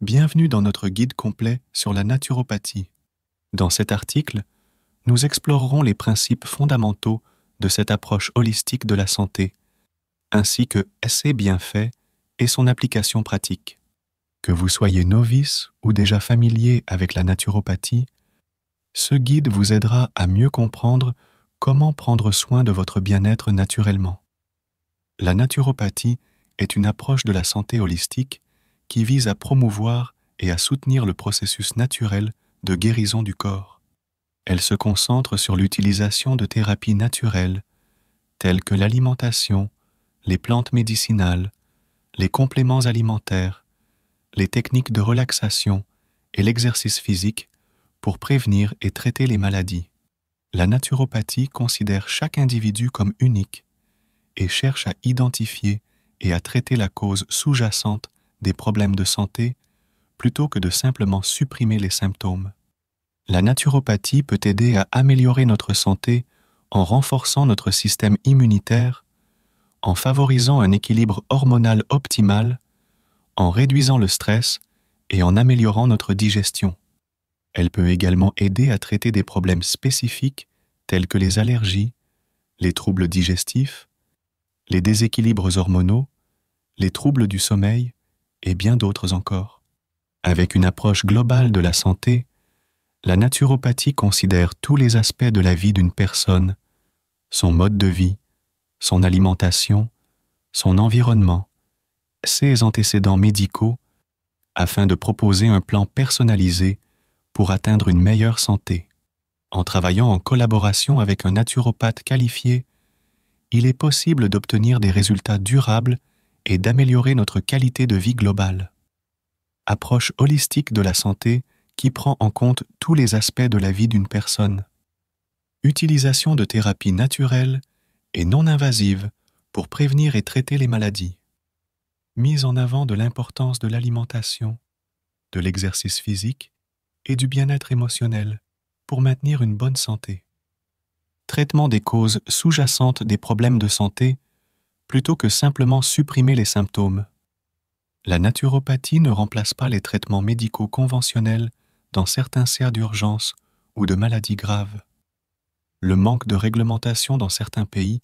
Bienvenue dans notre guide complet sur la naturopathie. Dans cet article, nous explorerons les principes fondamentaux de cette approche holistique de la santé, ainsi que ses bienfaits et son application pratique. Que vous soyez novice ou déjà familier avec la naturopathie, ce guide vous aidera à mieux comprendre comment prendre soin de votre bien-être naturellement. La naturopathie est une approche de la santé holistique qui vise à promouvoir et à soutenir le processus naturel de guérison du corps. Elle se concentre sur l'utilisation de thérapies naturelles telles que l'alimentation, les plantes médicinales, les compléments alimentaires, les techniques de relaxation et l'exercice physique pour prévenir et traiter les maladies. La naturopathie considère chaque individu comme unique et cherche à identifier et à traiter la cause sous-jacente des problèmes de santé plutôt que de simplement supprimer les symptômes. La naturopathie peut aider à améliorer notre santé en renforçant notre système immunitaire, en favorisant un équilibre hormonal optimal, en réduisant le stress et en améliorant notre digestion. Elle peut également aider à traiter des problèmes spécifiques tels que les allergies, les troubles digestifs, les déséquilibres hormonaux, les troubles du sommeil et bien d'autres encore. Avec une approche globale de la santé, la naturopathie considère tous les aspects de la vie d'une personne, son mode de vie, son alimentation, son environnement, ses antécédents médicaux, afin de proposer un plan personnalisé pour atteindre une meilleure santé. En travaillant en collaboration avec un naturopathe qualifié, il est possible d'obtenir des résultats durables et d'améliorer notre qualité de vie globale. Approche holistique de la santé qui prend en compte tous les aspects de la vie d'une personne. Utilisation de thérapies naturelles et non invasives pour prévenir et traiter les maladies. Mise en avant de l'importance de l'alimentation, de l'exercice physique et du bien-être émotionnel pour maintenir une bonne santé. Traitement des causes sous-jacentes des problèmes de santé plutôt que simplement supprimer les symptômes. La naturopathie ne remplace pas les traitements médicaux conventionnels dans certains cercles d'urgence ou de maladies graves. Le manque de réglementation dans certains pays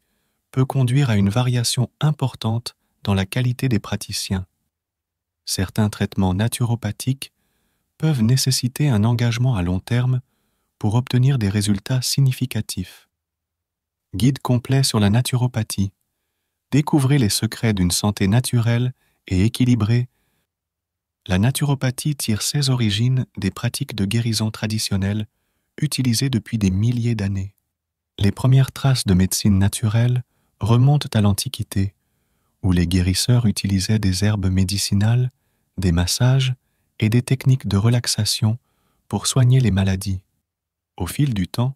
peut conduire à une variation importante dans la qualité des praticiens. Certains traitements naturopathiques peuvent nécessiter un engagement à long terme pour obtenir des résultats significatifs. Guide complet sur la naturopathie. Découvrez les secrets d'une santé naturelle et équilibrée. La naturopathie tire ses origines des pratiques de guérison traditionnelles utilisées depuis des milliers d'années. Les premières traces de médecine naturelle remontent à l'Antiquité, où les guérisseurs utilisaient des herbes médicinales, des massages et des techniques de relaxation pour soigner les maladies. Au fil du temps,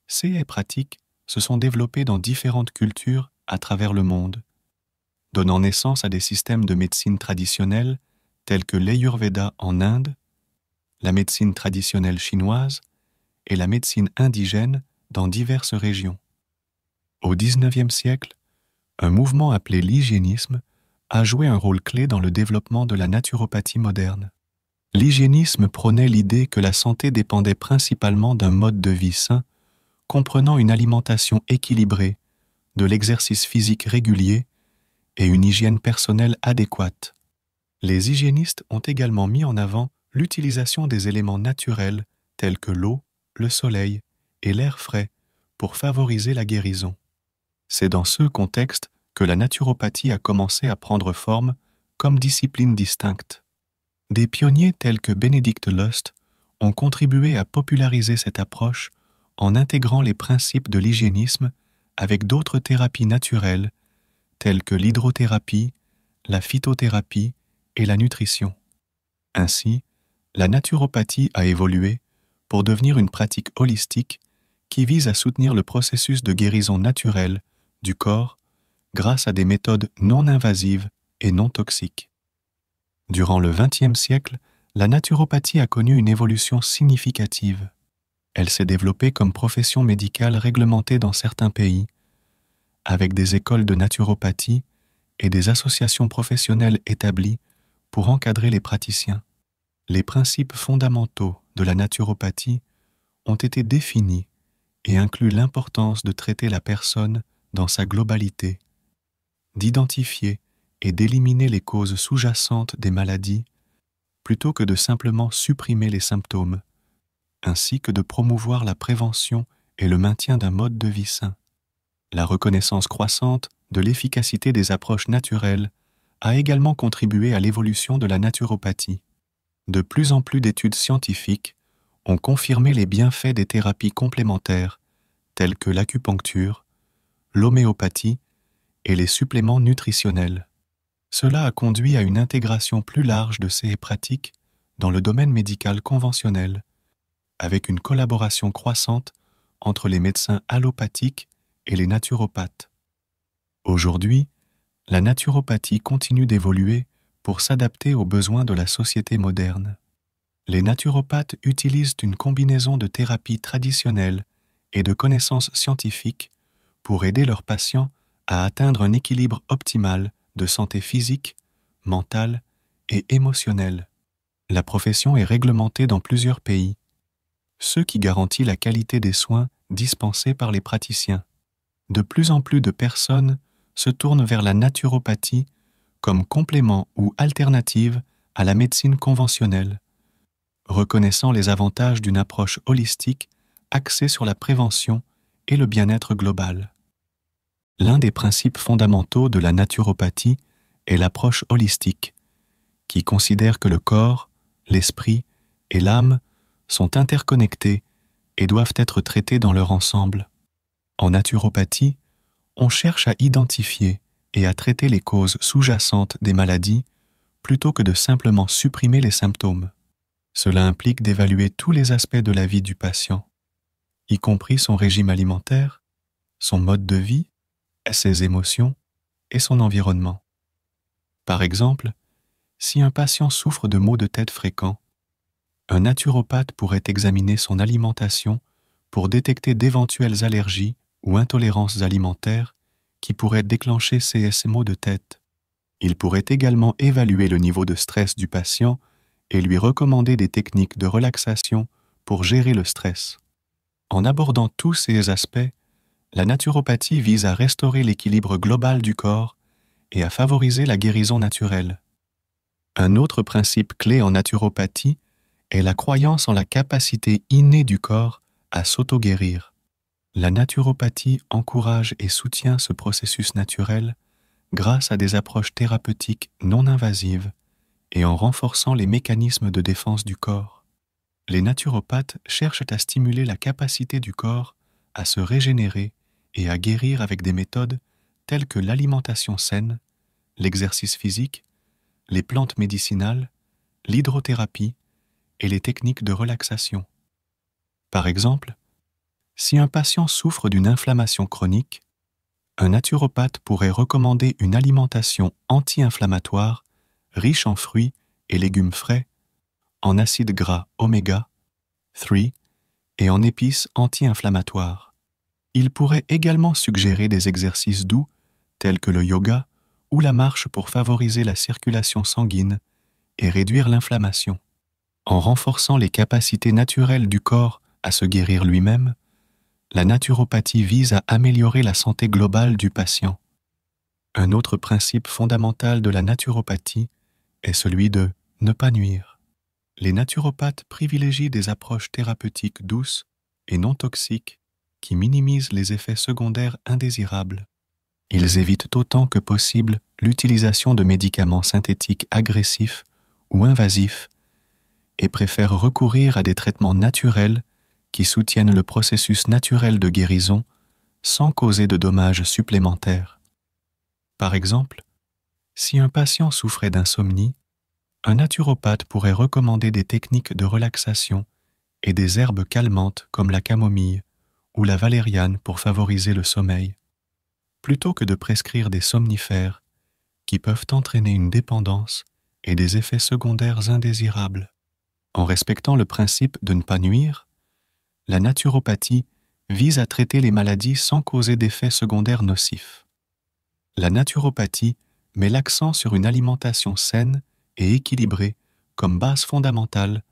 ces pratiques se sont développées dans différentes cultures à travers le monde, donnant naissance à des systèmes de médecine traditionnelle tels que l'Ayurveda en Inde, la médecine traditionnelle chinoise et la médecine indigène dans diverses régions. Au XIXe siècle, un mouvement appelé l'hygiénisme a joué un rôle clé dans le développement de la naturopathie moderne. L'hygiénisme prônait l'idée que la santé dépendait principalement d'un mode de vie sain, comprenant une alimentation équilibrée, de l'exercice physique régulier et une hygiène personnelle adéquate. Les hygiénistes ont également mis en avant l'utilisation des éléments naturels tels que l'eau, le soleil et l'air frais pour favoriser la guérison. C'est dans ce contexte que la naturopathie a commencé à prendre forme comme discipline distincte. Des pionniers tels que Benedict Lust ont contribué à populariser cette approche en intégrant les principes de l'hygiénisme avec d'autres thérapies naturelles telles que l'hydrothérapie, la phytothérapie et la nutrition. Ainsi, la naturopathie a évolué pour devenir une pratique holistique qui vise à soutenir le processus de guérison naturelle du corps grâce à des méthodes non invasives et non toxiques. Durant le XXe siècle, la naturopathie a connu une évolution significative. Elle s'est développée comme profession médicale réglementée dans certains pays, avec des écoles de naturopathie et des associations professionnelles établies pour encadrer les praticiens. Les principes fondamentaux de la naturopathie ont été définis et incluent l'importance de traiter la personne dans sa globalité, d'identifier et d'éliminer les causes sous-jacentes des maladies plutôt que de simplement supprimer les symptômes, ainsi que de promouvoir la prévention et le maintien d'un mode de vie sain. La reconnaissance croissante de l'efficacité des approches naturelles a également contribué à l'évolution de la naturopathie. De plus en plus d'études scientifiques ont confirmé les bienfaits des thérapies complémentaires telles que l'acupuncture, l'homéopathie et les suppléments nutritionnels. Cela a conduit à une intégration plus large de ces pratiques dans le domaine médical conventionnel, avec une collaboration croissante entre les médecins allopathiques et les naturopathes. Aujourd'hui, la naturopathie continue d'évoluer pour s'adapter aux besoins de la société moderne. Les naturopathes utilisent une combinaison de thérapies traditionnelles et de connaissances scientifiques pour aider leurs patients à atteindre un équilibre optimal de santé physique, mentale et émotionnelle. La profession est réglementée dans plusieurs pays, ce qui garantit la qualité des soins dispensés par les praticiens. De plus en plus de personnes se tournent vers la naturopathie comme complément ou alternative à la médecine conventionnelle, reconnaissant les avantages d'une approche holistique axée sur la prévention et le bien-être global. L'un des principes fondamentaux de la naturopathie est l'approche holistique, qui considère que le corps, l'esprit et l'âme sont interconnectés et doivent être traités dans leur ensemble. En naturopathie, on cherche à identifier et à traiter les causes sous-jacentes des maladies plutôt que de simplement supprimer les symptômes. Cela implique d'évaluer tous les aspects de la vie du patient, y compris son régime alimentaire, son mode de vie, ses émotions et son environnement. Par exemple, si un patient souffre de maux de tête fréquents, un naturopathe pourrait examiner son alimentation pour détecter d'éventuelles allergies ou intolérances alimentaires qui pourraient déclencher ces maux de tête. Il pourrait également évaluer le niveau de stress du patient et lui recommander des techniques de relaxation pour gérer le stress. En abordant tous ces aspects, la naturopathie vise à restaurer l'équilibre global du corps et à favoriser la guérison naturelle. Un autre principe clé en naturopathie est la croyance en la capacité innée du corps à s'auto-guérir. La naturopathie encourage et soutient ce processus naturel grâce à des approches thérapeutiques non invasives et en renforçant les mécanismes de défense du corps. Les naturopathes cherchent à stimuler la capacité du corps à se régénérer et à guérir avec des méthodes telles que l'alimentation saine, l'exercice physique, les plantes médicinales, l'hydrothérapie et les techniques de relaxation. Par exemple, si un patient souffre d'une inflammation chronique, un naturopathe pourrait recommander une alimentation anti-inflammatoire riche en fruits et légumes frais, en acides gras oméga 3 et en épices anti-inflammatoires. Il pourrait également suggérer des exercices doux tels que le yoga ou la marche pour favoriser la circulation sanguine et réduire l'inflammation. En renforçant les capacités naturelles du corps à se guérir lui-même, la naturopathie vise à améliorer la santé globale du patient. Un autre principe fondamental de la naturopathie est celui de ne pas nuire. Les naturopathes privilégient des approches thérapeutiques douces et non toxiques qui minimisent les effets secondaires indésirables. Ils évitent autant que possible l'utilisation de médicaments synthétiques agressifs ou invasifs et préfèrent recourir à des traitements naturels qui soutiennent le processus naturel de guérison sans causer de dommages supplémentaires. Par exemple, si un patient souffrait d'insomnie, un naturopathe pourrait recommander des techniques de relaxation et des herbes calmantes comme la camomille ou la valériane pour favoriser le sommeil, plutôt que de prescrire des somnifères qui peuvent entraîner une dépendance et des effets secondaires indésirables. En respectant le principe de ne pas nuire, la naturopathie vise à traiter les maladies sans causer d'effets secondaires nocifs. La naturopathie met l'accent sur une alimentation saine et équilibrée comme base fondamentale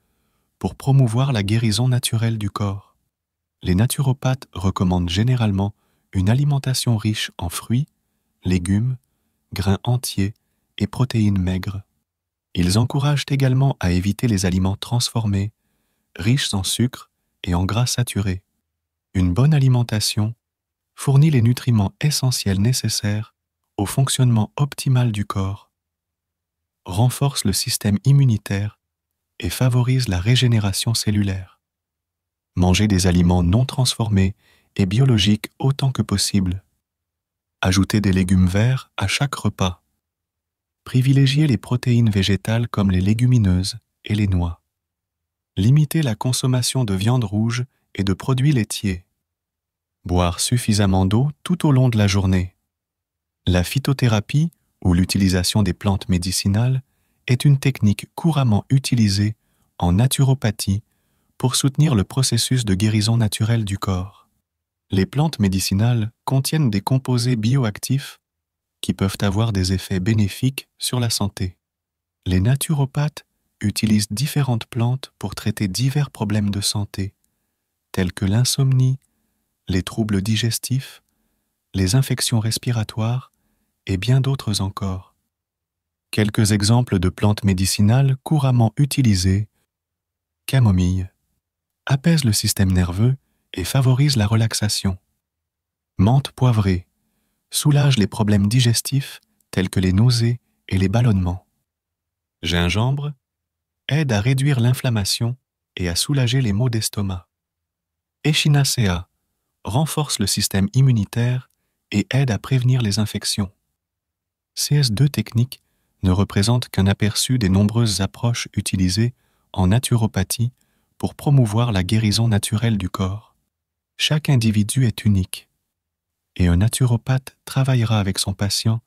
pour promouvoir la guérison naturelle du corps. Les naturopathes recommandent généralement une alimentation riche en fruits, légumes, grains entiers et protéines maigres. Ils encouragent également à éviter les aliments transformés, riches en sucre et en gras saturés. Une bonne alimentation fournit les nutriments essentiels nécessaires au fonctionnement optimal du corps, renforce le système immunitaire et favorise la régénération cellulaire. Manger des aliments non transformés et biologiques autant que possible. Ajouter des légumes verts à chaque repas. Privilégier les protéines végétales comme les légumineuses et les noix. Limiter la consommation de viande rouge et de produits laitiers. Boire suffisamment d'eau tout au long de la journée. La phytothérapie, ou l'utilisation des plantes médicinales, est une technique couramment utilisée en naturopathie pour soutenir le processus de guérison naturelle du corps. Les plantes médicinales contiennent des composés bioactifs qui peuvent avoir des effets bénéfiques sur la santé. Les naturopathes utilisent différentes plantes pour traiter divers problèmes de santé, tels que l'insomnie, les troubles digestifs, les infections respiratoires et bien d'autres encore. Quelques exemples de plantes médicinales couramment utilisées. Camomille apaise le système nerveux et favorise la relaxation. Menthe poivrée soulage les problèmes digestifs tels que les nausées et les ballonnements. Gingembre aide à réduire l'inflammation et à soulager les maux d'estomac. Echinacea renforce le système immunitaire et aide à prévenir les infections. Ces deux techniques ne représentent qu'un aperçu des nombreuses approches utilisées en naturopathie pour promouvoir la guérison naturelle du corps. Chaque individu est unique, et un naturopathe travaillera avec son patient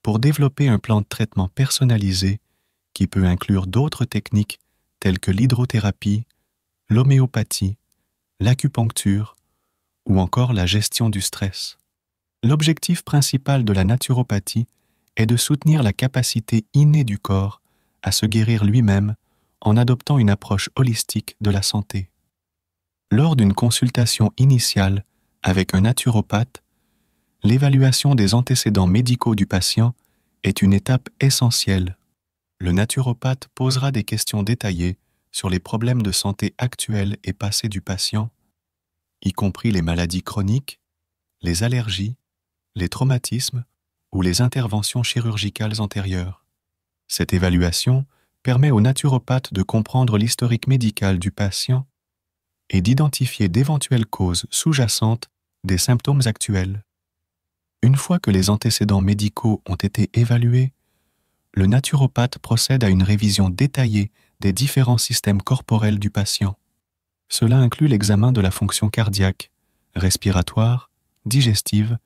pour développer un plan de traitement personnalisé qui peut inclure d'autres techniques telles que l'hydrothérapie, l'homéopathie, l'acupuncture ou encore la gestion du stress. L'objectif principal de la naturopathie est de soutenir la capacité innée du corps à se guérir lui-même en adoptant une approche holistique de la santé. Lors d'une consultation initiale avec un naturopathe, l'évaluation des antécédents médicaux du patient est une étape essentielle. Le naturopathe posera des questions détaillées sur les problèmes de santé actuels et passés du patient, y compris les maladies chroniques, les allergies, les traumatismes ou les interventions chirurgicales antérieures. Cette évaluation permet au naturopathe de comprendre l'historique médical du patient et d'identifier d'éventuelles causes sous-jacentes des symptômes actuels. Une fois que les antécédents médicaux ont été évalués, le naturopathe procède à une révision détaillée des différents systèmes corporels du patient. Cela inclut l'examen de la fonction cardiaque, respiratoire, digestive,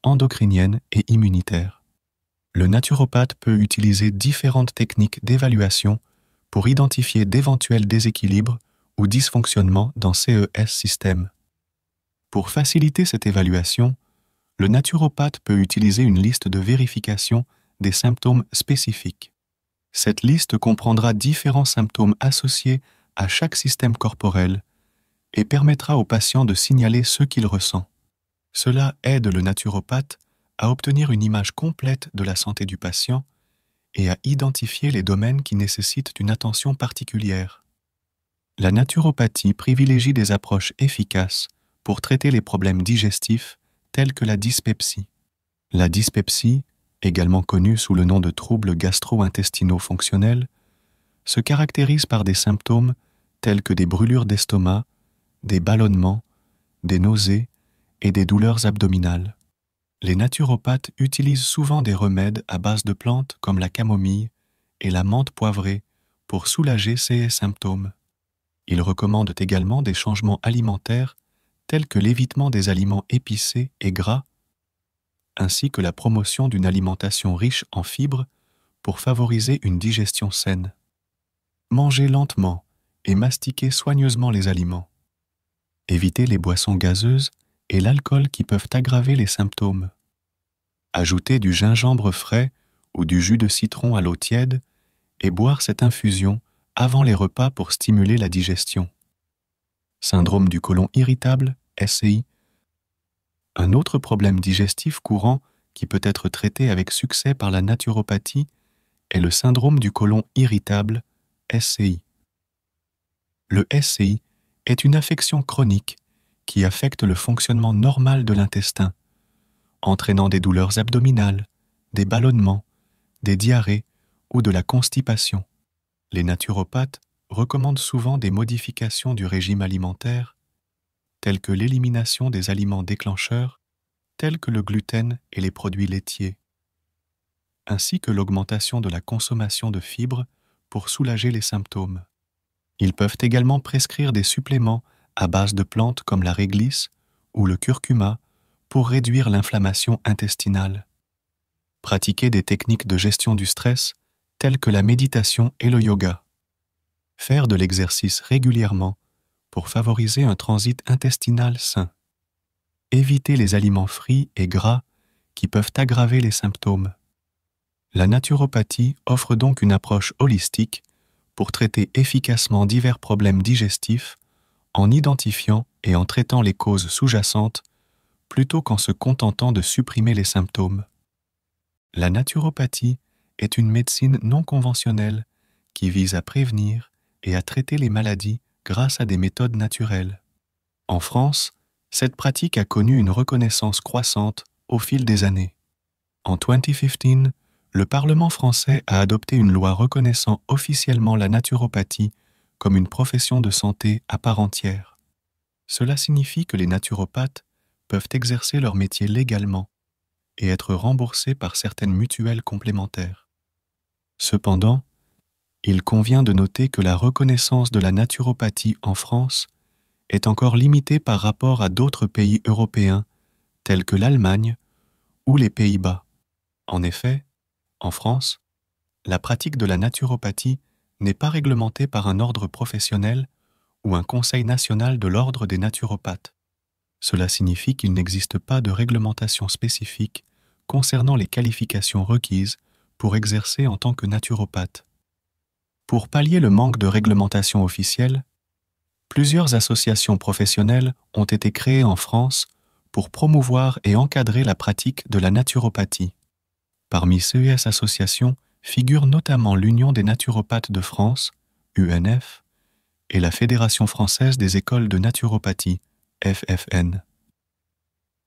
endocrinienne et immunitaire. Le naturopathe peut utiliser différentes techniques d'évaluation pour identifier d'éventuels déséquilibres ou dysfonctionnements dans ces systèmes. Pour faciliter cette évaluation, le naturopathe peut utiliser une liste de vérification des symptômes spécifiques. Cette liste comprendra différents symptômes associés à chaque système corporel et permettra au patient de signaler ce qu'il ressent. Cela aide le naturopathe à obtenir une image complète de la santé du patient et à identifier les domaines qui nécessitent une attention particulière. La naturopathie privilégie des approches efficaces pour traiter les problèmes digestifs tels que la dyspepsie. La dyspepsie, également connue sous le nom de troubles gastro-intestinaux fonctionnels, se caractérise par des symptômes tels que des brûlures d'estomac, des ballonnements, des nausées et des douleurs abdominales. Les naturopathes utilisent souvent des remèdes à base de plantes comme la camomille et la menthe poivrée pour soulager ces symptômes. Ils recommandent également des changements alimentaires tels que l'évitement des aliments épicés et gras, ainsi que la promotion d'une alimentation riche en fibres pour favoriser une digestion saine. Mangez lentement et mastiquez soigneusement les aliments. Évitez les boissons gazeuses et l'alcool qui peuvent aggraver les symptômes. Ajoutez du gingembre frais ou du jus de citron à l'eau tiède et boire cette infusion avant les repas pour stimuler la digestion. Syndrome du côlon irritable, SCI. Un autre problème digestif courant qui peut être traité avec succès par la naturopathie est le syndrome du côlon irritable, SCI. Le SCI est une affection chronique qui affecte le fonctionnement normal de l'intestin, entraînant des douleurs abdominales, des ballonnements, des diarrhées ou de la constipation. Les naturopathes recommandent souvent des modifications du régime alimentaire, telles que l'élimination des aliments déclencheurs, tels que le gluten et les produits laitiers, ainsi que l'augmentation de la consommation de fibres pour soulager les symptômes. Ils peuvent également prescrire des suppléments à base de plantes comme la réglisse ou le curcuma pour réduire l'inflammation intestinale. Pratiquer des techniques de gestion du stress telles que la méditation et le yoga. Faire de l'exercice régulièrement pour favoriser un transit intestinal sain. Éviter les aliments frits et gras qui peuvent aggraver les symptômes. La naturopathie offre donc une approche holistique pour traiter efficacement divers problèmes digestifs en identifiant et en traitant les causes sous-jacentes plutôt qu'en se contentant de supprimer les symptômes. La naturopathie est une médecine non conventionnelle qui vise à prévenir et à traiter les maladies grâce à des méthodes naturelles. En France, cette pratique a connu une reconnaissance croissante au fil des années. En 2015, le Parlement français a adopté une loi reconnaissant officiellement la naturopathie comme une profession de santé à part entière. Cela signifie que les naturopathes peuvent exercer leur métier légalement et être remboursés par certaines mutuelles complémentaires. Cependant, il convient de noter que la reconnaissance de la naturopathie en France est encore limitée par rapport à d'autres pays européens tels que l'Allemagne ou les Pays-Bas. En effet, en France, la pratique de la naturopathie n'est pas réglementée par un ordre professionnel ou un conseil national de l'ordre des naturopathes. Cela signifie qu'il n'existe pas de réglementation spécifique concernant les qualifications requises pour exercer en tant que naturopathe. Pour pallier le manque de réglementation officielle, plusieurs associations professionnelles ont été créées en France pour promouvoir et encadrer la pratique de la naturopathie. Parmi ces associations figurent notamment l'Union des naturopathes de France, UNF, et la Fédération française des écoles de naturopathie, FFN.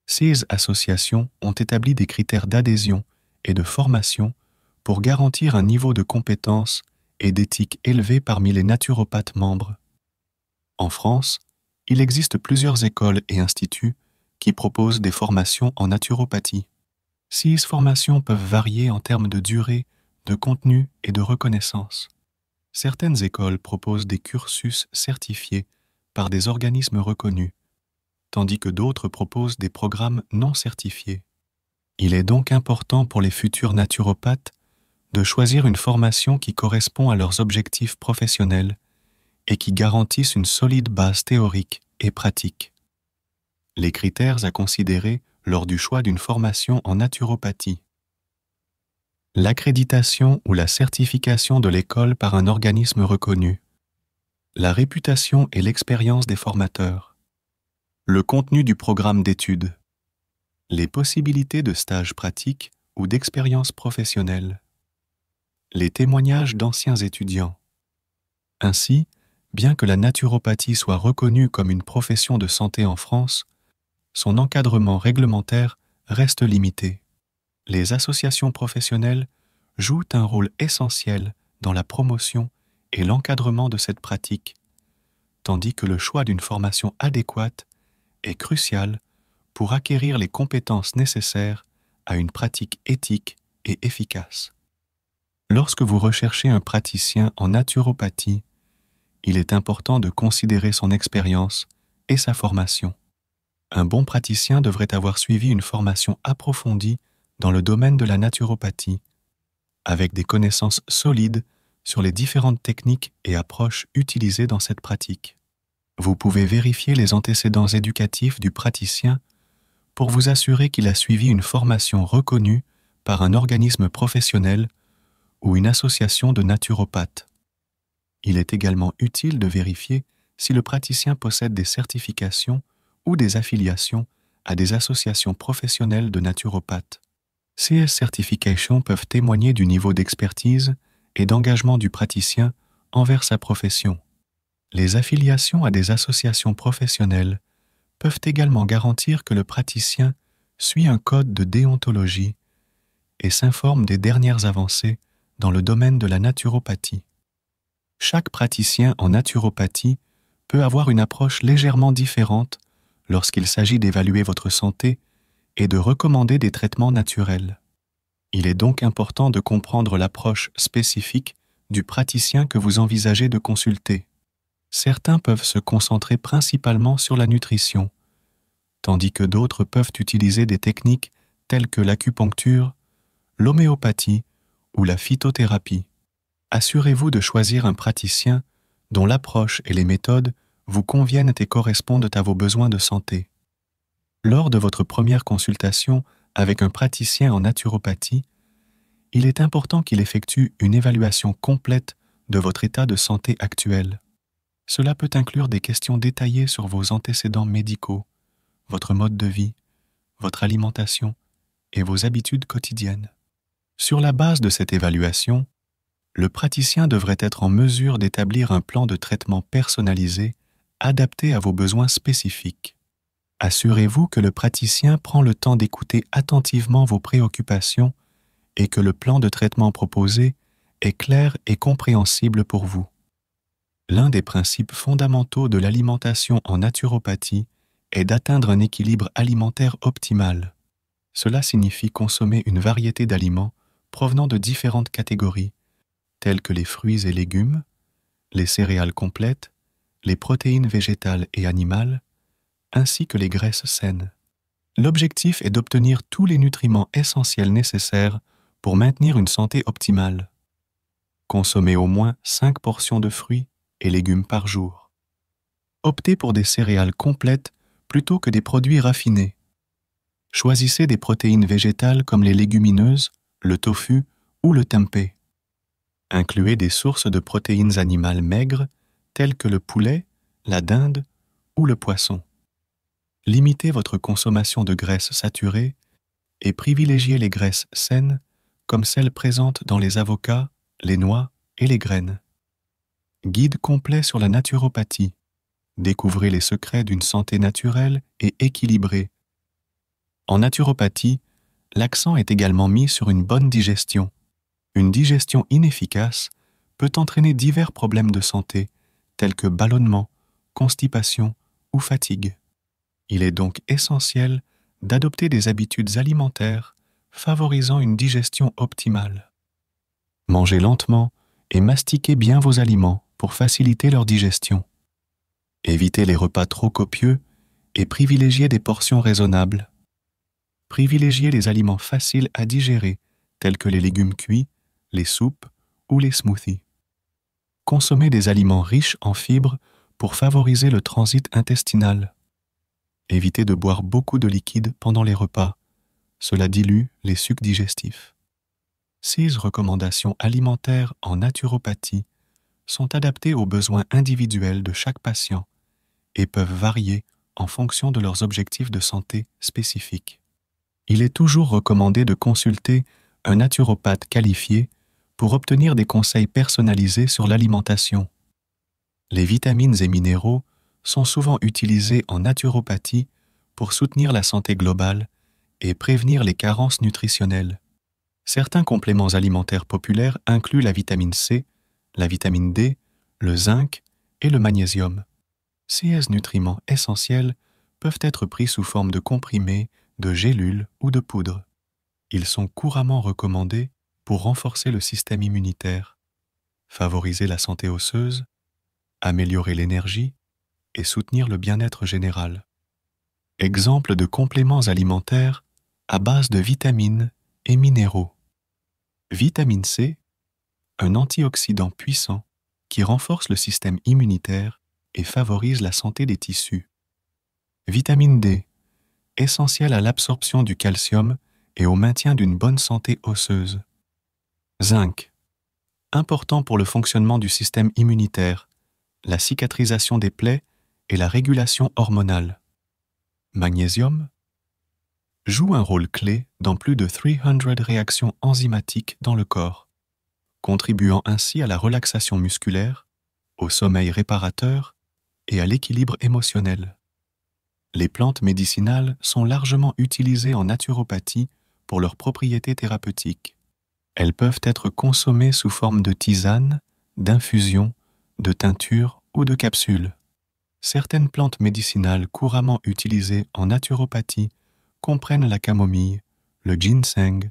Ces associations ont établi des critères d'adhésion et de formation pour garantir un niveau de compétence et d'éthique élevé parmi les naturopathes membres. En France, il existe plusieurs écoles et instituts qui proposent des formations en naturopathie. Ces formations peuvent varier en termes de durée, de contenu et de reconnaissance. Certaines écoles proposent des cursus certifiés par des organismes reconnus, tandis que d'autres proposent des programmes non certifiés. Il est donc important pour les futurs naturopathes de choisir une formation qui correspond à leurs objectifs professionnels et qui garantisse une solide base théorique et pratique. Les critères à considérer lors du choix d'une formation en naturopathie. L'accréditation ou la certification de l'école par un organisme reconnu. La réputation et l'expérience des formateurs. Le contenu du programme d'études. Les possibilités de stages pratiques ou d'expériences professionnelles. Les témoignages d'anciens étudiants. Ainsi, bien que la naturopathie soit reconnue comme une profession de santé en France, son encadrement réglementaire reste limité. Les associations professionnelles jouent un rôle essentiel dans la promotion et l'encadrement de cette pratique, tandis que le choix d'une formation adéquate est crucial pour acquérir les compétences nécessaires à une pratique éthique et efficace. Lorsque vous recherchez un praticien en naturopathie, il est important de considérer son expérience et sa formation. Un bon praticien devrait avoir suivi une formation approfondie dans le domaine de la naturopathie, avec des connaissances solides sur les différentes techniques et approches utilisées dans cette pratique. Vous pouvez vérifier les antécédents éducatifs du praticien pour vous assurer qu'il a suivi une formation reconnue par un organisme professionnel ou une association de naturopathes. Il est également utile de vérifier si le praticien possède des certifications ou des affiliations à des associations professionnelles de naturopathes. Ces certifications peuvent témoigner du niveau d'expertise et d'engagement du praticien envers sa profession. Les affiliations à des associations professionnelles peuvent également garantir que le praticien suit un code de déontologie et s'informe des dernières avancées dans le domaine de la naturopathie. Chaque praticien en naturopathie peut avoir une approche légèrement différente lorsqu'il s'agit d'évaluer votre santé et de recommander des traitements naturels. Il est donc important de comprendre l'approche spécifique du praticien que vous envisagez de consulter. Certains peuvent se concentrer principalement sur la nutrition, tandis que d'autres peuvent utiliser des techniques telles que l'acupuncture, l'homéopathie ou la phytothérapie. Assurez-vous de choisir un praticien dont l'approche et les méthodes vous conviennent et correspondent à vos besoins de santé. Lors de votre première consultation avec un praticien en naturopathie, il est important qu'il effectue une évaluation complète de votre état de santé actuel. Cela peut inclure des questions détaillées sur vos antécédents médicaux, votre mode de vie, votre alimentation et vos habitudes quotidiennes. Sur la base de cette évaluation, le praticien devrait être en mesure d'établir un plan de traitement personnalisé adapté à vos besoins spécifiques. Assurez-vous que le praticien prend le temps d'écouter attentivement vos préoccupations et que le plan de traitement proposé est clair et compréhensible pour vous. L'un des principes fondamentaux de l'alimentation en naturopathie est d'atteindre un équilibre alimentaire optimal. Cela signifie consommer une variété d'aliments provenant de différentes catégories, telles que les fruits et légumes, les céréales complètes, les protéines végétales et animales, ainsi que les graisses saines. L'objectif est d'obtenir tous les nutriments essentiels nécessaires pour maintenir une santé optimale. Consommez au moins 5 portions de fruits et légumes par jour. Optez pour des céréales complètes plutôt que des produits raffinés. Choisissez des protéines végétales comme les légumineuses, le tofu ou le tempeh. Incluez des sources de protéines animales maigres telles que le poulet, la dinde ou le poisson. Limitez votre consommation de graisses saturées et privilégiez les graisses saines comme celles présentes dans les avocats, les noix et les graines. Guide complet sur la naturopathie. Découvrez les secrets d'une santé naturelle et équilibrée. En naturopathie, l'accent est également mis sur une bonne digestion. Une digestion inefficace peut entraîner divers problèmes de santé, tels que ballonnement, constipation ou fatigue. Il est donc essentiel d'adopter des habitudes alimentaires favorisant une digestion optimale. Mangez lentement et mastiquez bien vos aliments pour faciliter leur digestion. Évitez les repas trop copieux et privilégiez des portions raisonnables. Privilégiez les aliments faciles à digérer, tels que les légumes cuits, les soupes ou les smoothies. Consommez des aliments riches en fibres pour favoriser le transit intestinal. Évitez de boire beaucoup de liquide pendant les repas. Cela dilue les sucs digestifs. Ces recommandations alimentaires en naturopathie sont adaptées aux besoins individuels de chaque patient et peuvent varier en fonction de leurs objectifs de santé spécifiques. Il est toujours recommandé de consulter un naturopathe qualifié pour obtenir des conseils personnalisés sur l'alimentation. Les vitamines et minéraux sont souvent utilisés en naturopathie pour soutenir la santé globale et prévenir les carences nutritionnelles. Certains compléments alimentaires populaires incluent la vitamine C, la vitamine D, le zinc et le magnésium. Ces nutriments essentiels peuvent être pris sous forme de comprimés, de gélules ou de poudre. Ils sont couramment recommandés pour renforcer le système immunitaire, favoriser la santé osseuse, améliorer l'énergie et soutenir le bien-être général. Exemple de compléments alimentaires à base de vitamines et minéraux. Vitamine C, un antioxydant puissant qui renforce le système immunitaire et favorise la santé des tissus. Vitamine D, essentielle à l'absorption du calcium et au maintien d'une bonne santé osseuse. Zinc, important pour le fonctionnement du système immunitaire, la cicatrisation des plaies et la régulation hormonale. Magnésium joue un rôle clé dans plus de 300 réactions enzymatiques dans le corps, contribuant ainsi à la relaxation musculaire, au sommeil réparateur et à l'équilibre émotionnel. Les plantes médicinales sont largement utilisées en naturopathie pour leurs propriétés thérapeutiques. Elles peuvent être consommées sous forme de tisane, d'infusion, de teinture ou de capsules. Certaines plantes médicinales couramment utilisées en naturopathie comprennent la camomille, le ginseng,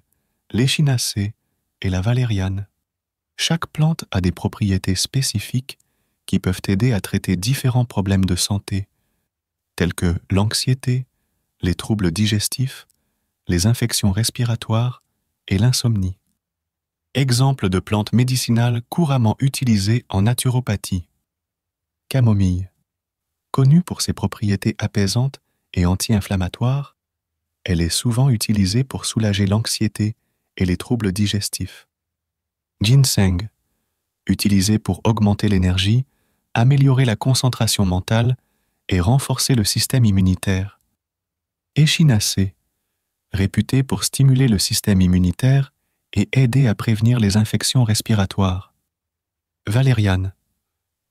l'échinacée et la valériane. Chaque plante a des propriétés spécifiques qui peuvent aider à traiter différents problèmes de santé, tels que l'anxiété, les troubles digestifs, les infections respiratoires et l'insomnie. Exemple de plantes médicinales couramment utilisées en naturopathie. Camomille. Connue pour ses propriétés apaisantes et anti-inflammatoires, elle est souvent utilisée pour soulager l'anxiété et les troubles digestifs. Ginseng. Utilisée pour augmenter l'énergie, améliorer la concentration mentale et renforcer le système immunitaire. Échinacée. Réputée pour stimuler le système immunitaire et aider à prévenir les infections respiratoires. Valériane.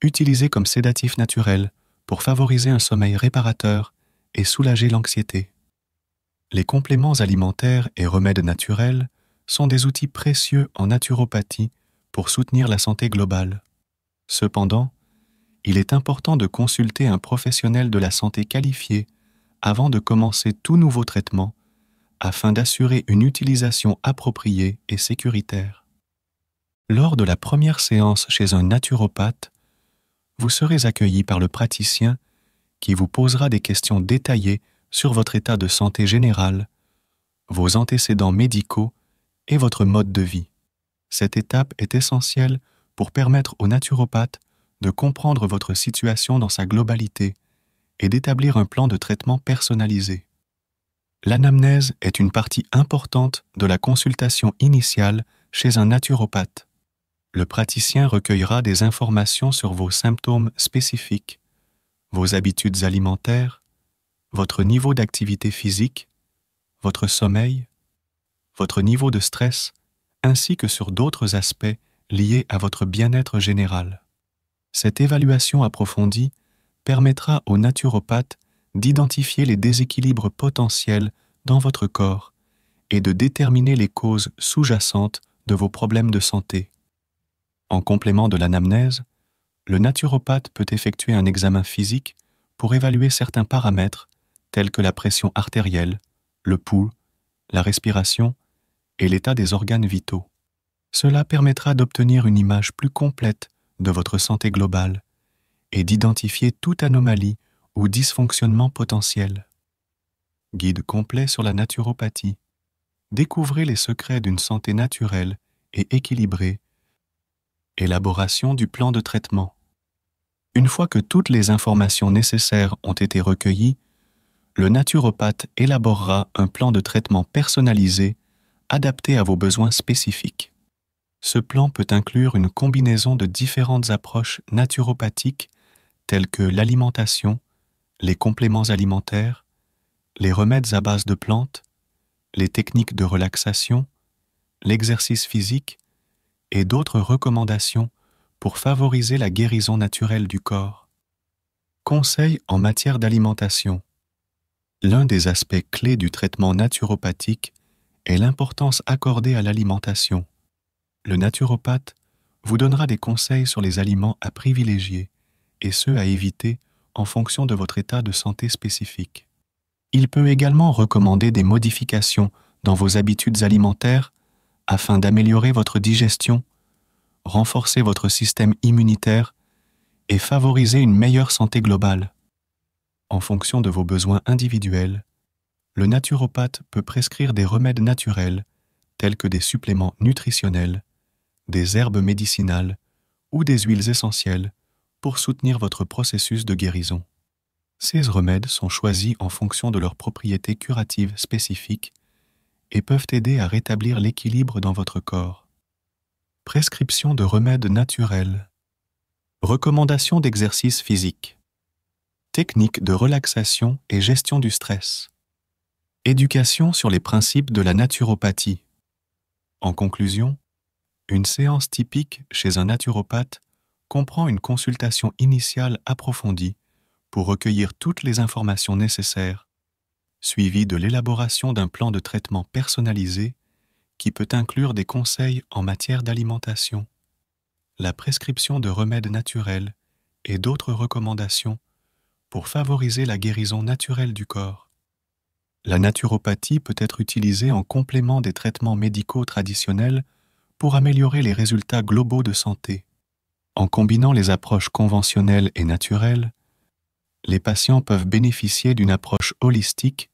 Utilisée comme sédatif naturel pour favoriser un sommeil réparateur et soulager l'anxiété. Les compléments alimentaires et remèdes naturels sont des outils précieux en naturopathie pour soutenir la santé globale. Cependant, il est important de consulter un professionnel de la santé qualifié avant de commencer tout nouveau traitement afin d'assurer une utilisation appropriée et sécuritaire. Lors de la première séance chez un naturopathe, vous serez accueilli par le praticien qui vous posera des questions détaillées sur votre état de santé général, vos antécédents médicaux et votre mode de vie. Cette étape est essentielle pour permettre au naturopathe de comprendre votre situation dans sa globalité et d'établir un plan de traitement personnalisé. L'anamnèse est une partie importante de la consultation initiale chez un naturopathe. Le praticien recueillera des informations sur vos symptômes spécifiques, vos habitudes alimentaires, votre niveau d'activité physique, votre sommeil, votre niveau de stress, ainsi que sur d'autres aspects liés à votre bien-être général. Cette évaluation approfondie permettra au naturopathe d'identifier les déséquilibres potentiels dans votre corps et de déterminer les causes sous-jacentes de vos problèmes de santé. En complément de l'anamnèse, le naturopathe peut effectuer un examen physique pour évaluer certains paramètres tels que la pression artérielle, le pouls, la respiration et l'état des organes vitaux. Cela permettra d'obtenir une image plus complète de votre santé globale et d'identifier toute anomalie ou dysfonctionnement potentiel. Guide complet sur la naturopathie. Découvrez les secrets d'une santé naturelle et équilibrée. Élaboration du plan de traitement. Une fois que toutes les informations nécessaires ont été recueillies, le naturopathe élaborera un plan de traitement personnalisé adapté à vos besoins spécifiques. Ce plan peut inclure une combinaison de différentes approches naturopathiques telles que l'alimentation, les compléments alimentaires, les remèdes à base de plantes, les techniques de relaxation, l'exercice physique et d'autres recommandations pour favoriser la guérison naturelle du corps. Conseils en matière d'alimentation. L'un des aspects clés du traitement naturopathique est l'importance accordée à l'alimentation. Le naturopathe vous donnera des conseils sur les aliments à privilégier et ceux à éviter en fonction de votre état de santé spécifique. Il peut également recommander des modifications dans vos habitudes alimentaires afin d'améliorer votre digestion, renforcer votre système immunitaire et favoriser une meilleure santé globale. En fonction de vos besoins individuels, le naturopathe peut prescrire des remèdes naturels tels que des suppléments nutritionnels, des herbes médicinales ou des huiles essentielles pour soutenir votre processus de guérison. Ces remèdes sont choisis en fonction de leurs propriétés curatives spécifiques et peuvent aider à rétablir l'équilibre dans votre corps. Prescription de remèdes naturels. Recommandations d'exercice physique. Techniques de relaxation et gestion du stress. Éducation sur les principes de la naturopathie. En conclusion, une séance typique chez un naturopathe comprend une consultation initiale approfondie pour recueillir toutes les informations nécessaires, suivie de l'élaboration d'un plan de traitement personnalisé qui peut inclure des conseils en matière d'alimentation, la prescription de remèdes naturels et d'autres recommandations pour favoriser la guérison naturelle du corps. La naturopathie peut être utilisée en complément des traitements médicaux traditionnels pour améliorer les résultats globaux de santé. En combinant les approches conventionnelles et naturelles, les patients peuvent bénéficier d'une approche holistique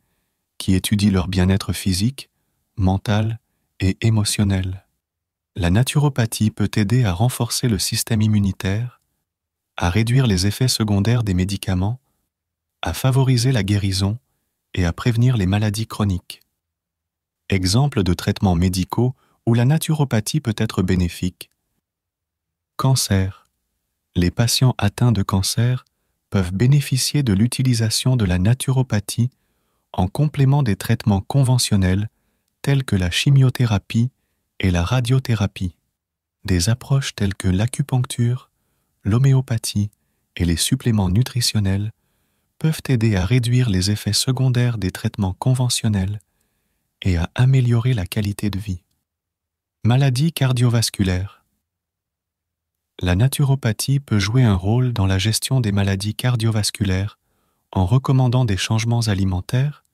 qui étudie leur bien-être physique, mental et émotionnel. La naturopathie peut aider à renforcer le système immunitaire, à réduire les effets secondaires des médicaments, à favoriser la guérison et à prévenir les maladies chroniques. Exemple de traitements médicaux où la naturopathie peut être bénéfique. Cancer. Les patients atteints de cancer peuvent bénéficier de l'utilisation de la naturopathie en complément des traitements conventionnels tels que la chimiothérapie et la radiothérapie. Des approches telles que l'acupuncture, l'homéopathie et les suppléments nutritionnels peuvent aider à réduire les effets secondaires des traitements conventionnels et à améliorer la qualité de vie. Maladies cardiovasculaires. La naturopathie peut jouer un rôle dans la gestion des maladies cardiovasculaires en recommandant des changements alimentaires,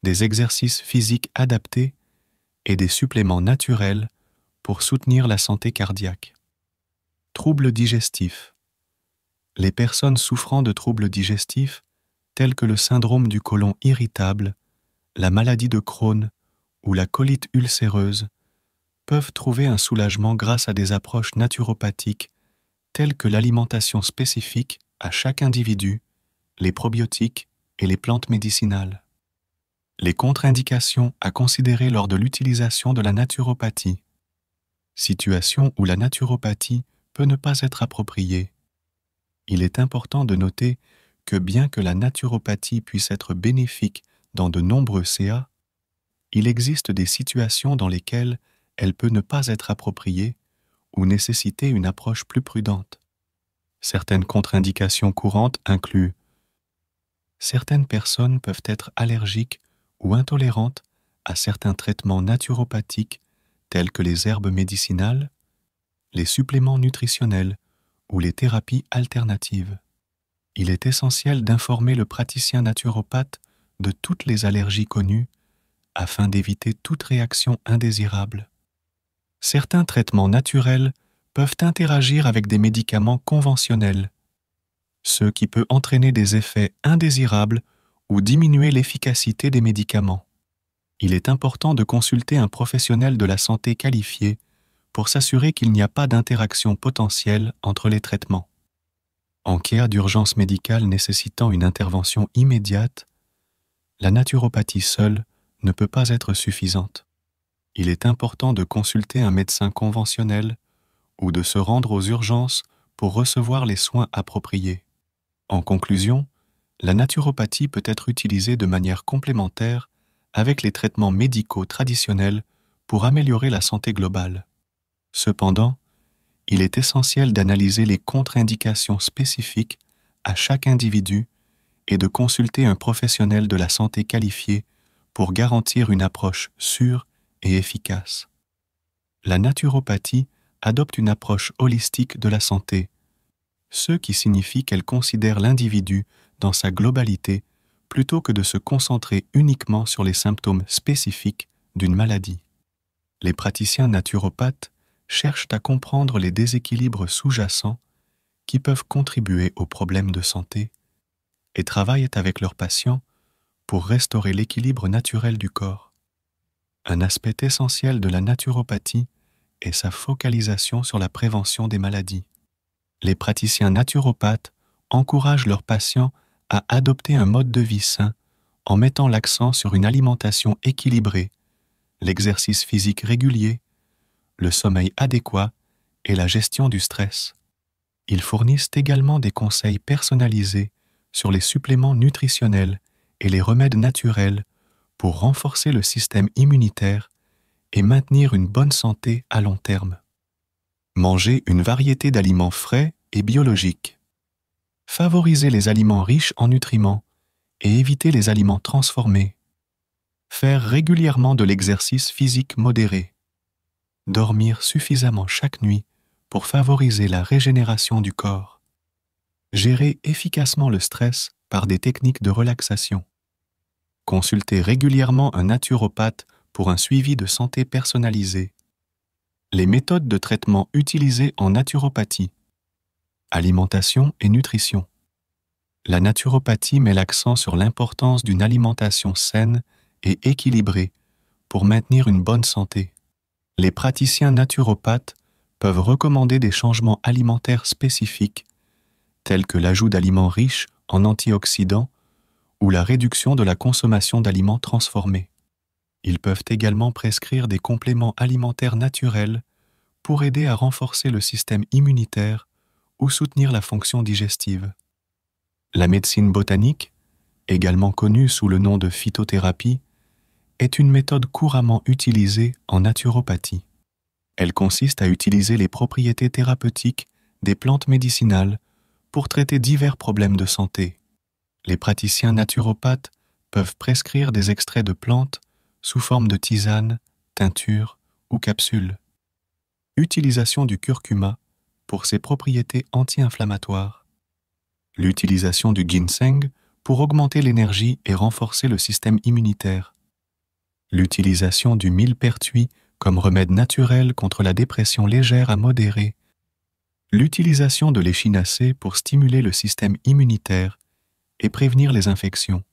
des exercices physiques adaptés et des suppléments naturels pour soutenir la santé cardiaque. Troubles digestifs. Les personnes souffrant de troubles digestifs tels que le syndrome du côlon irritable, la maladie de Crohn ou la colite ulcéreuse peuvent trouver un soulagement grâce à des approches naturopathiques telles que l'alimentation spécifique à chaque individu, les probiotiques et les plantes médicinales. Les contre-indications à considérer lors de l'utilisation de la naturopathie. Situation où la naturopathie peut ne pas être appropriée. Il est important de noter que bien que la naturopathie puisse être bénéfique dans de nombreux CA, il existe des situations dans lesquelles elle peut ne pas être appropriée ou nécessiter une approche plus prudente. Certaines contre-indications courantes incluent: certaines personnes peuvent être allergiques ou intolérantes à certains traitements naturopathiques tels que les herbes médicinales, les suppléments nutritionnels ou les thérapies alternatives. Il est essentiel d'informer le praticien naturopathe de toutes les allergies connues afin d'éviter toute réaction indésirable. Certains traitements naturels peuvent interagir avec des médicaments conventionnels, ce qui peut entraîner des effets indésirables ou diminuer l'efficacité des médicaments. Il est important de consulter un professionnel de la santé qualifié pour s'assurer qu'il n'y a pas d'interaction potentielle entre les traitements. En cas d'urgence médicale nécessitant une intervention immédiate, la naturopathie seule ne peut pas être suffisante. Il est important de consulter un médecin conventionnel ou de se rendre aux urgences pour recevoir les soins appropriés. En conclusion, la naturopathie peut être utilisée de manière complémentaire avec les traitements médicaux traditionnels pour améliorer la santé globale. Cependant, il est essentiel d'analyser les contre-indications spécifiques à chaque individu et de consulter un professionnel de la santé qualifié pour garantir une approche sûre et efficace. La naturopathie adopte une approche holistique de la santé, ce qui signifie qu'elle considère l'individu dans sa globalité plutôt que de se concentrer uniquement sur les symptômes spécifiques d'une maladie. Les praticiens naturopathes cherchent à comprendre les déséquilibres sous-jacents qui peuvent contribuer aux problèmes de santé et travaillent avec leurs patients pour restaurer l'équilibre naturel du corps. Un aspect essentiel de la naturopathie est sa focalisation sur la prévention des maladies. Les praticiens naturopathes encouragent leurs patients à adopter un mode de vie sain en mettant l'accent sur une alimentation équilibrée, l'exercice physique régulier, le sommeil adéquat et la gestion du stress. Ils fournissent également des conseils personnalisés sur les suppléments nutritionnels et les remèdes naturels pour renforcer le système immunitaire et maintenir une bonne santé à long terme. Manger une variété d'aliments frais et biologiques. Favoriser les aliments riches en nutriments et éviter les aliments transformés. Faire régulièrement de l'exercice physique modéré. Dormir suffisamment chaque nuit pour favoriser la régénération du corps. Gérer efficacement le stress par des techniques de relaxation. Consulter régulièrement un naturopathe pour un suivi de santé personnalisé. Les méthodes de traitement utilisées en naturopathie. Alimentation et nutrition. La naturopathie met l'accent sur l'importance d'une alimentation saine et équilibrée pour maintenir une bonne santé. Les praticiens naturopathes peuvent recommander des changements alimentaires spécifiques, tels que l'ajout d'aliments riches en antioxydants ou la réduction de la consommation d'aliments transformés. Ils peuvent également prescrire des compléments alimentaires naturels pour aider à renforcer le système immunitaire ou soutenir la fonction digestive. La médecine botanique, également connue sous le nom de phytothérapie, est une méthode couramment utilisée en naturopathie. Elle consiste à utiliser les propriétés thérapeutiques des plantes médicinales pour traiter divers problèmes de santé. Les praticiens naturopathes peuvent prescrire des extraits de plantes sous forme de tisane, teinture ou capsules. Utilisation du curcuma pour ses propriétés anti-inflammatoires. L'utilisation du ginseng pour augmenter l'énergie et renforcer le système immunitaire. L'utilisation du millepertuis comme remède naturel contre la dépression légère à modérée. L'utilisation de l'échinacée pour stimuler le système immunitaire et prévenir les infections.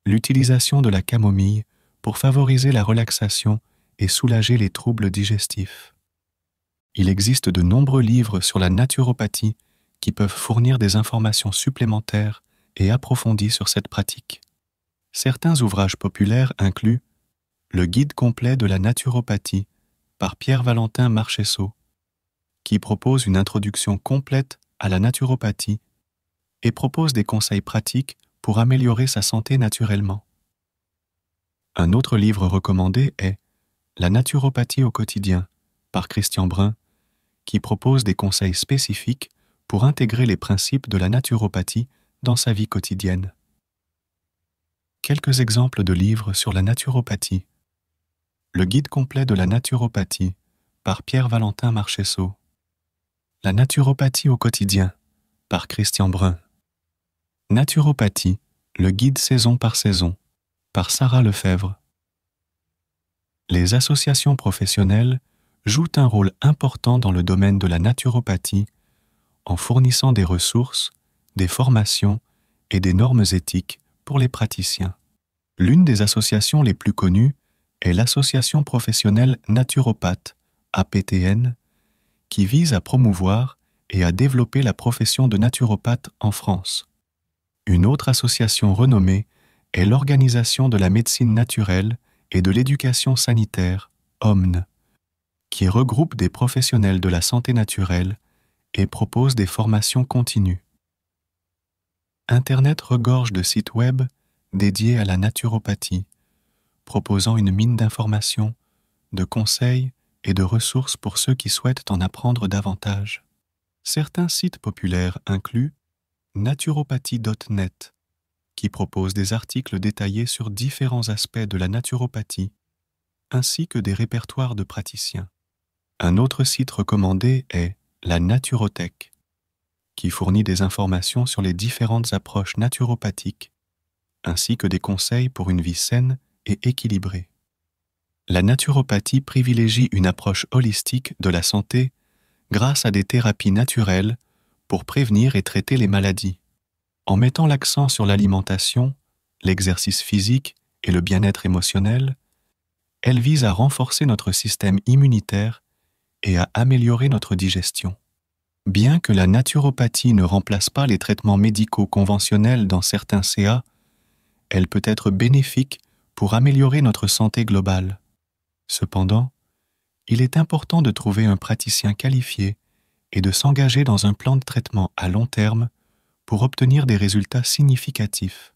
L'utilisation de la camomille pour favoriser la relaxation et soulager les troubles digestifs. Il existe de nombreux livres sur la naturopathie qui peuvent fournir des informations supplémentaires et approfondies sur cette pratique. Certains ouvrages populaires incluent Le guide complet de la naturopathie par Pierre-Valentin Marchesso, qui propose une introduction complète à la naturopathie et propose des conseils pratiques pour améliorer sa santé naturellement. Un autre livre recommandé est La naturopathie au quotidien par Christian Brun, qui propose des conseils spécifiques pour intégrer les principes de la naturopathie dans sa vie quotidienne. Quelques exemples de livres sur la naturopathie. Le guide complet de la naturopathie par Pierre-Valentin Marchesso. La naturopathie au quotidien par Christian Brun. Naturopathie, le guide saison par saison par Sarah Lefebvre. Les associations professionnelles jouent un rôle important dans le domaine de la naturopathie en fournissant des ressources, des formations et des normes éthiques pour les praticiens. L'une des associations les plus connues est l'Association professionnelle naturopathe, APTN, qui vise à promouvoir et à développer la profession de naturopathe en France. Une autre association renommée est l'Organisation de la médecine naturelle et de l'éducation sanitaire, OMNE, qui regroupe des professionnels de la santé naturelle et propose des formations continues. Internet regorge de sites web dédiés à la naturopathie, proposant une mine d'informations, de conseils et de ressources pour ceux qui souhaitent en apprendre davantage. Certains sites populaires incluent naturopathie.net, qui propose des articles détaillés sur différents aspects de la naturopathie, ainsi que des répertoires de praticiens. Un autre site recommandé est la Naturothèque, qui fournit des informations sur les différentes approches naturopathiques, ainsi que des conseils pour une vie saine et équilibrée. La naturopathie privilégie une approche holistique de la santé grâce à des thérapies naturelles pour prévenir et traiter les maladies. En mettant l'accent sur l'alimentation, l'exercice physique et le bien-être émotionnel, elle vise à renforcer notre système immunitaire et à améliorer notre digestion. Bien que la naturopathie ne remplace pas les traitements médicaux conventionnels dans certains CA, elle peut être bénéfique pour améliorer notre santé globale. Cependant, il est important de trouver un praticien qualifié et de s'engager dans un plan de traitement à long terme pour obtenir des résultats significatifs.